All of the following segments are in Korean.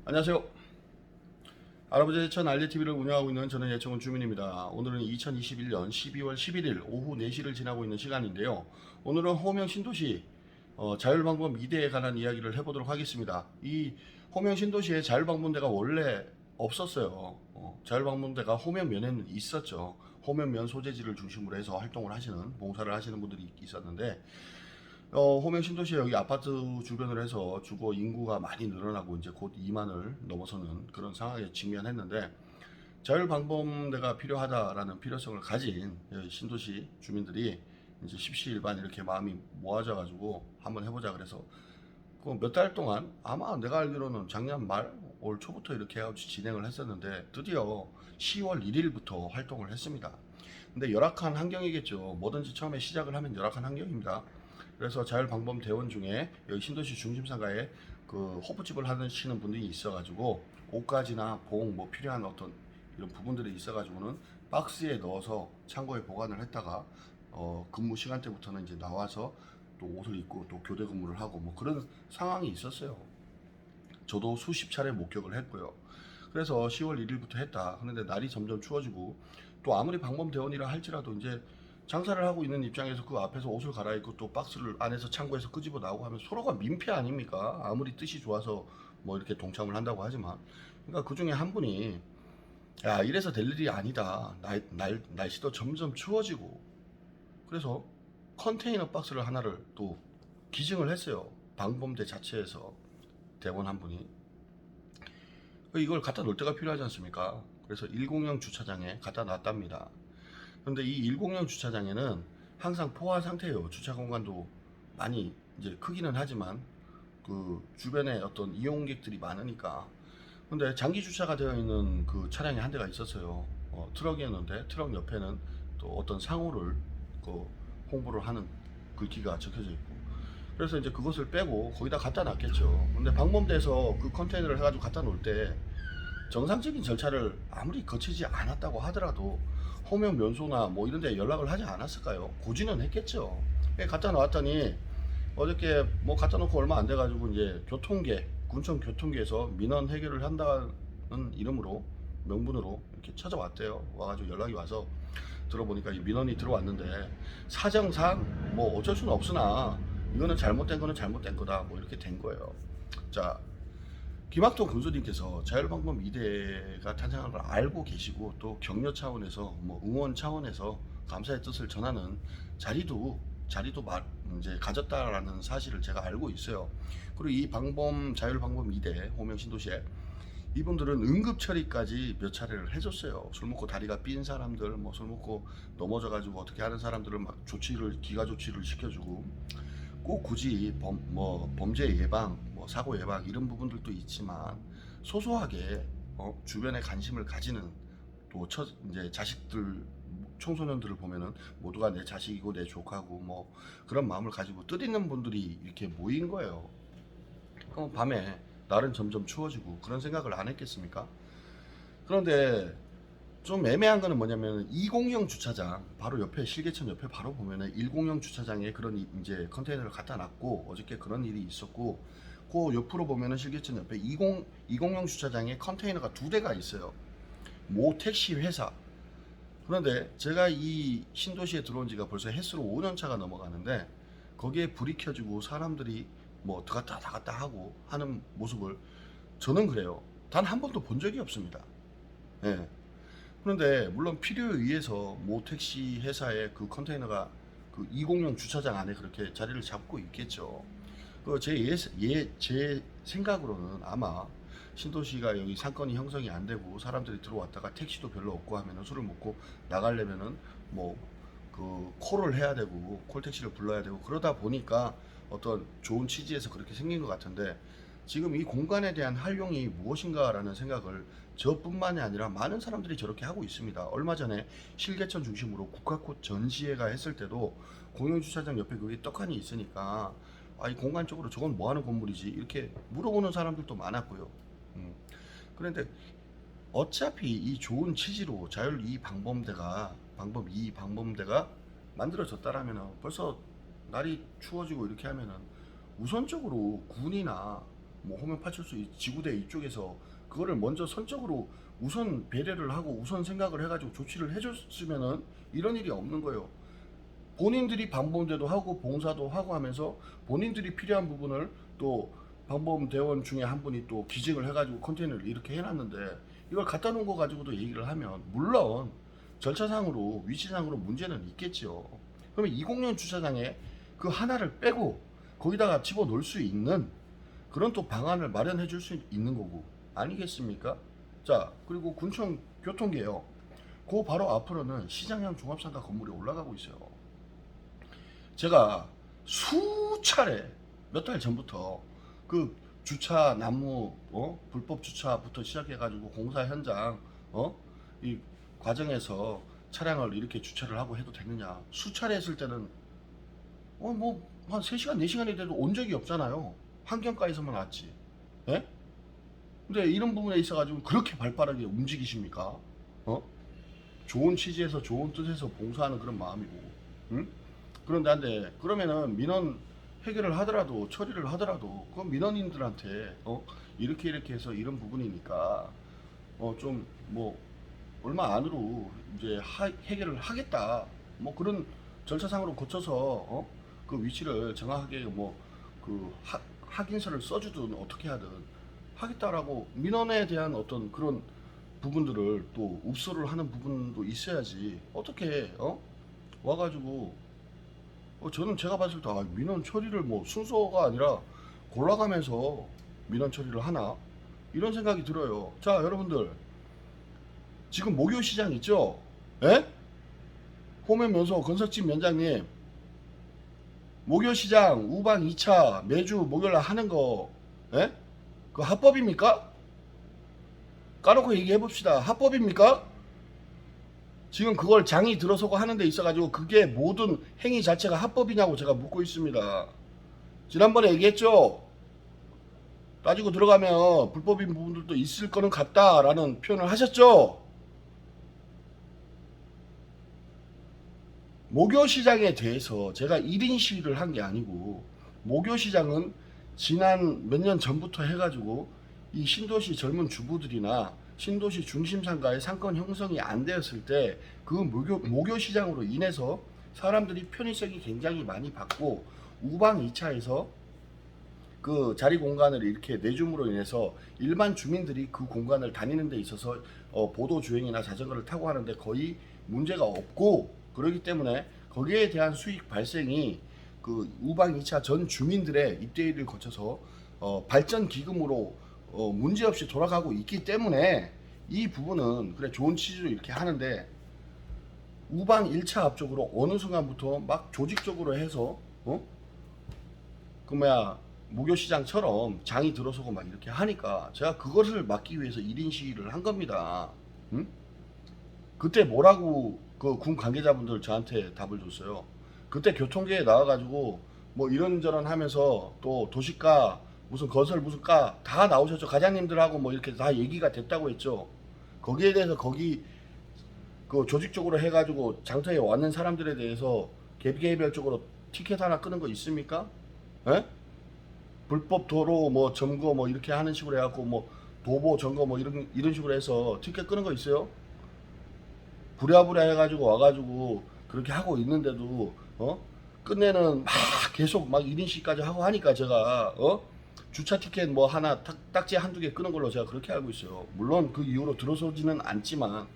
안녕하세요. 할아버지 예천 알리TV를 운영하고 있는 저는 예천군 주민입니다. 오늘은 2021년 12월 11일 오후 4시를 지나고 있는 시간인데요. 오늘은 호명 신도시 자율방범 2대에 관한 이야기를 해보도록 하겠습니다. 이 호명 신도시에 자율방범대가 원래 없었어요. 자율방범대가 호명면에는 있었죠. 호명면 소재지를 중심으로 해서 활동을 하시는, 봉사를 하시는 분들이 있었는데, 호명 신도시에 여기 아파트 주변을 해서 주거 인구가 많이 늘어나고 이제 곧 2만을 넘어서는 그런 상황에 직면했는데, 자율방범대가 필요하다라는 필요성을 가진 신도시 주민들이 이제 십시일반 이렇게 마음이 모아져 가지고 한번 해보자 그래서 그 몇 달 동안, 아마 내가 알기로는 작년 말 올 초부터 이렇게 해가지고 진행을 했었는데, 드디어 10월 1일부터 활동을 했습니다. 근데 열악한 환경이겠죠. 뭐든지 처음에 시작을 하면 열악한 환경입니다. 그래서 자율방범 대원 중에 여기 신도시 중심상가에 그 호프집을 하시는 분들이 있어가지고 옷가지나 봉 뭐 필요한 어떤 이런 부분들이 있어가지고는 박스에 넣어서 창고에 보관을 했다가 근무 시간대부터는 이제 나와서 또 옷을 입고 또 교대 근무를 하고 뭐 그런 상황이 있었어요. 저도 수십 차례 목격을 했고요. 그래서 10월 1일부터 했다. 그런데 날이 점점 추워지고 또 아무리 방범대원이라 할지라도 이제 장사를 하고 있는 입장에서 그 앞에서 옷을 갈아입고 또 박스를 안에서 창고에서 끄집어 나오고 하면 서로가 민폐 아닙니까? 아무리 뜻이 좋아서 뭐 이렇게 동참을 한다고 하지만. 그러니까 그 중에 한 분이 야, 이래서 될 일이 아니다. 날씨도 점점 추워지고. 그래서 컨테이너 박스를 하나를 또 기증을 했어요. 방범대 자체에서 대원 한 분이. 이걸 갖다 놓을 데가 필요하지 않습니까? 그래서 1공용 주차장에 갖다 놨답니다. 그런데 이 1공용 주차장에는 항상 포화 상태예요. 주차 공간도 많이 이제 크기는 하지만 그 주변에 어떤 이용객들이 많으니까. 근데 장기 주차가 되어 있는 그 차량이 한 대가 있었어요. 트럭이었는데 트럭 옆에는 또 어떤 상호를 그 홍보를 하는 글귀가 적혀져 있고. 그래서 이제 그것을 빼고 거기다 갖다 놨겠죠. 근데 방범대에서 그 컨테이너를 해가지고 갖다 놓을 때 정상적인 절차를 아무리 거치지 않았다고 하더라도 호명 면소나 뭐 이런 데 연락을 하지 않았을까요? 고지는 했겠죠. 갖다 놨더니 어저께 뭐 갖다 놓고 얼마 안 돼가지고 이제 교통계, 군청 교통계에서 민원 해결을 한다는 이름으로, 명분으로 이렇게 찾아왔대요. 와가지고 연락이 와서 들어보니까 이 민원이 들어왔는데 사정상 뭐 어쩔 수는 없으나 이거는 잘못된 거는 잘못된 거다 뭐 이렇게 된 거예요. 자, 김학동 군수님께서 자율방범 2대가 탄생한 걸 알고 계시고 또 격려 차원에서 뭐 응원 차원에서 감사의 뜻을 전하는 자리도 이제 가졌다라는 사실을 제가 알고 있어요. 그리고 이 자율방범 2대 호명 신도시에 이분들은 응급 처리까지 몇 차례를 해줬어요. 술 먹고 다리가 삔 사람들, 뭐 술 먹고 넘어져가지고 어떻게 하는 사람들을 막 기가 조치를 시켜주고, 꼭 굳이 범죄 예방, 뭐 사고 예방 이런 부분들도 있지만 소소하게 주변에 관심을 가지는 또 이제 자식들, 청소년들을 보면은 모두가 내 자식이고 내 조카고 뭐 그런 마음을 가지고 뜻있는 분들이 이렇게 모인 거예요. 그럼 밤에 날은 점점 추워지고 그런 생각을 안 했겠습니까? 그런데 좀 애매한 거는 뭐냐면 2공용 주차장 바로 옆에, 실개천 옆에 바로 보면은 1공용 주차장에 그런 이제 컨테이너를 갖다 놨고, 어저께 그런 일이 있었고, 그 옆으로 보면은 실개천 옆에 2공용 주차장에 컨테이너가 2대가 있어요. 모 택시 회사. 그런데 제가 이 신도시에 들어온 지가 벌써 햇수로 5년 차가 넘어가는데 거기에 불이 켜지고 사람들이 뭐 들어갔다 나갔다 하고 하는 모습을 저는 그래요. 단 한 번도 본 적이 없습니다. 예. 그런데 물론 필요에 의해서 모 택시 회사의 그 컨테이너가 그 2공용 주차장 안에 그렇게 자리를 잡고 있겠죠. 제 생각으로는 아마 신도시가 여기 상권이 형성이 안 되고 사람들이 들어왔다가 택시도 별로 없고 하면은 술을 먹고 나가려면은 뭐 그 콜을 해야 되고 콜택시를 불러야 되고 그러다 보니까 어떤 좋은 취지에서 그렇게 생긴 것 같은데, 지금 이 공간에 대한 활용이 무엇인가라는 생각을 저뿐만이 아니라 많은 사람들이 저렇게 하고 있습니다. 얼마 전에 실개천 중심으로 국화꽃 전시회가 했을 때도 공영주차장 옆에 그게 떡하니 있으니까 이 공간적으로 저건 뭐 하는 건물이지 이렇게 물어보는 사람들도 많았고요. 그런데 어차피 이 좋은 취지로 방범 2 방범대가 만들어졌다라면 벌써 날이 추워지고 이렇게 하면은 우선적으로 군이나 뭐 호명 파출소 지구대 이쪽에서 그거를 먼저 선적으로 우선 배려를 하고 우선 생각을 해가지고 조치를 해줬으면은 이런 일이 없는 거예요. 본인들이 방범대도 하고 봉사도 하고 하면서 본인들이 필요한 부분을 또 방범대원 중에 한 분이 또 기증을 해가지고 컨테이너를 이렇게 해놨는데 이걸 갖다 놓은 거 가지고도 얘기를 하면 물론 절차상으로 위치상으로 문제는 있겠죠. 그러면 20년 주차장에 그 하나를 빼고 거기다가 집어넣을 수 있는 그런 또 방안을 마련해 줄 수 있는 거고 아니겠습니까? 자, 그리고 군청 교통개혁 그 바로 앞으로는 시장형 종합상가 건물이 올라가고 있어요. 제가 수차례 몇 달 전부터 그 주차 나무 불법 주차부터 시작해가지고 공사 현장 이 과정에서 차량을 이렇게 주차를 하고 해도 되느냐 수차례 했을 때는 뭐 한 3시간 4시간이 돼도 온 적이 없잖아요. 환경과에서만 왔지. 예? 근데 이런 부분에 있어가지고 그렇게 발빠르게 움직이십니까? 좋은 취지에서 좋은 뜻에서 봉사하는 그런 마음이고, 응? 그런데 안돼. 그러면은 민원 해결을 하더라도 처리를 하더라도 그 민원인들한테 이렇게 해서 이런 부분이니까 좀 뭐 얼마 안으로 이제 해결을 하겠다. 뭐 그런 절차상으로 거쳐서 그 위치를 정확하게 뭐 그 확인서를 써주든 어떻게 하든 하겠다라고 민원에 대한 어떤 그런 부분들을 또 읍소를 하는 부분도 있어야지 어떻게 와가지고 저는 제가 봤을 때 민원 처리를 뭐 순서가 아니라 골라가면서 민원 처리를 하나 이런 생각이 들어요. 자, 여러분들 지금 목요시장 있죠? 예? 호면면소 건설집 면장님 목요시장 우방 2차 매주 목요일날 하는 거 예? 그 합법입니까? 까놓고 얘기해봅시다. 합법입니까? 지금 그걸 장이 들어서고 하는 데 있어가지고 그게 모든 행위 자체가 합법이냐고 제가 묻고 있습니다. 지난번에 얘기했죠? 따지고 들어가면 불법인 부분들도 있을 거는 같다라는 표현을 하셨죠? 목요시장에 대해서 제가 1인 시위를 한 게 아니고 목요시장은 지난 몇 년 전부터 해가지고 이 신도시 젊은 주부들이나 신도시 중심 상가의 상권 형성이 안 되었을 때 그 목요시장으로 인해서 사람들이 편의성이 굉장히 많이 받고 우방 2차에서 그 자리 공간을 이렇게 내줌으로 인해서 일반 주민들이 그 공간을 다니는 데 있어서 보도 주행이나 자전거를 타고 하는데 거의 문제가 없고 그렇기 때문에 거기에 대한 수익 발생이 그 우방 2차 전 주민들의 입대일을 거쳐서 발전 기금으로 문제없이 돌아가고 있기 때문에 이 부분은 그래 좋은 취지로 이렇게 하는데 우방 1차 앞쪽으로 어느 순간부터 막 조직적으로 해서 그 뭐야 목요시장처럼 장이 들어서고 막 이렇게 하니까 제가 그것을 막기 위해서 1인 시위를 한 겁니다. 응? 그때 뭐라고 그 군 관계자분들 저한테 답을 줬어요. 그때 교통계에 나와가지고 뭐 이런저런 하면서 또 도시가 무슨 건설 무슨 가 다 나오셨죠. 과장님들하고 뭐 이렇게 다 얘기가 됐다고 했죠. 거기에 대해서 거기 그 조직적으로 해가지고 장터에 왔는 사람들에 대해서 개별적으로 티켓 하나 끄는 거 있습니까? 에? 불법 도로 뭐 점거 뭐 이렇게 하는 식으로 해갖고 뭐 도보 점거 뭐 이런 식으로 해서 티켓 끄는 거 있어요? 부랴부랴 해가지고 와가지고 그렇게 하고 있는데도 끝내는 막 계속 막 1인씩까지 하고 하니까 제가 주차 티켓 뭐 하나 딱지 한두 개 끄는 걸로 제가 그렇게 알고 있어요. 물론 그 이후로 들어서지는 않지만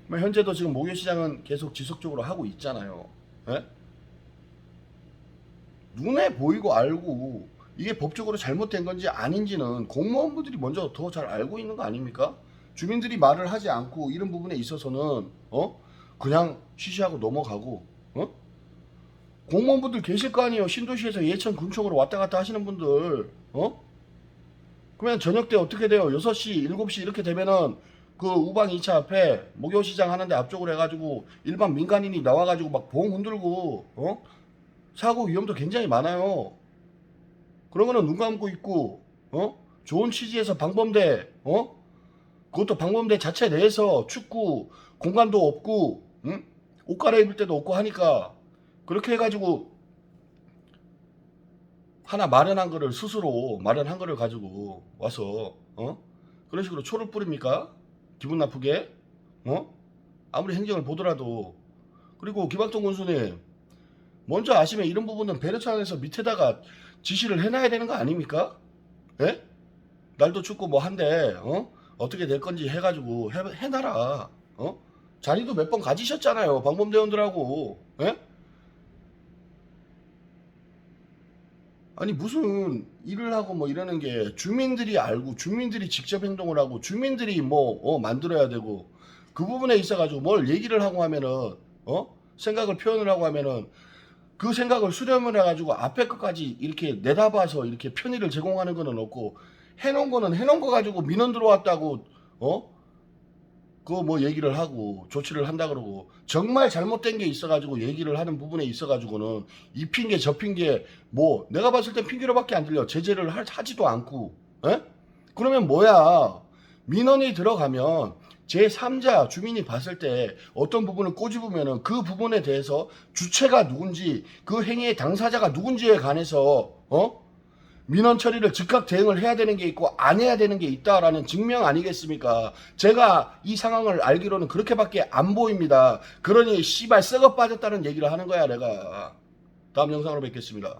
현재도 지금 목요시장은 계속 지속적으로 하고 있잖아요. 예? 눈에 보이고 알고 이게 법적으로 잘못된 건지 아닌지는 공무원분들이 먼저 더 잘 알고 있는 거 아닙니까? 주민들이 말을 하지 않고 이런 부분에 있어서는 그냥 쉬쉬하고 넘어가고 공무원분들 계실 거 아니에요. 신도시에서 예천 군청으로 왔다 갔다 하시는 분들 그러면 저녁 때 어떻게 돼요? 6시 7시 이렇게 되면은 그 우방 2차 앞에 목요시장 하는데 앞쪽으로 해가지고 일반 민간인이 나와가지고 막 봉 흔들고 사고 위험도 굉장히 많아요. 그런 거는 눈 감고 있고 좋은 취지에서 방범대 그것도 방범대 자체 내에서 축구 공간도 없고 옷 갈아입을 때도 없고 하니까 그렇게 해가지고 하나 마련한 거를 스스로 마련한 거를 가지고 와서 그런 식으로 초를 뿌립니까? 기분 나쁘게? 아무리 행정을 보더라도. 그리고 김학동 군수님 먼저 아시면 이런 부분은 배려차원에서 밑에다가 지시를 해놔야 되는 거 아닙니까? 예? 날도 춥고 뭐 한데 어떻게 될 건지 해가지고 해놔라. 자리도 몇 번 가지셨잖아요, 방범대원들하고. 예? 아니 무슨 일을 하고 뭐 이러는 게 주민들이 알고 주민들이 직접 행동을 하고 주민들이 뭐 만들어야 되고, 그 부분에 있어 가지고 뭘 얘기를 하고 하면은 생각을 표현을 하고 하면은 그 생각을 수렴을 해 가지고 앞에 것까지 이렇게 내다봐서 이렇게 편의를 제공하는 거는 없고, 해놓은 거는 해놓은 거 가지고 민원 들어왔다고 그거 뭐 얘기를 하고 조치를 한다 그러고, 정말 잘못된 게 있어가지고 얘기를 하는 부분에 있어가지고는 이 핑계 저 핑계, 뭐 내가 봤을 땐 핑계로밖에 안 들려. 제재를 하지도 않고. 에? 그러면 뭐야, 민원이 들어가면 제3자 주민이 봤을 때 어떤 부분을 꼬집으면은 그 부분에 대해서 주체가 누군지, 그 행위의 당사자가 누군지에 관해서 민원 처리를 즉각 대응을 해야 되는 게 있고 안 해야 되는 게 있다라는 증명 아니겠습니까? 제가 이 상황을 알기로는 그렇게밖에 안 보입니다. 그러니 씨발 썩어 빠졌다는 얘기를 하는 거야 내가. 다음 영상으로 뵙겠습니다.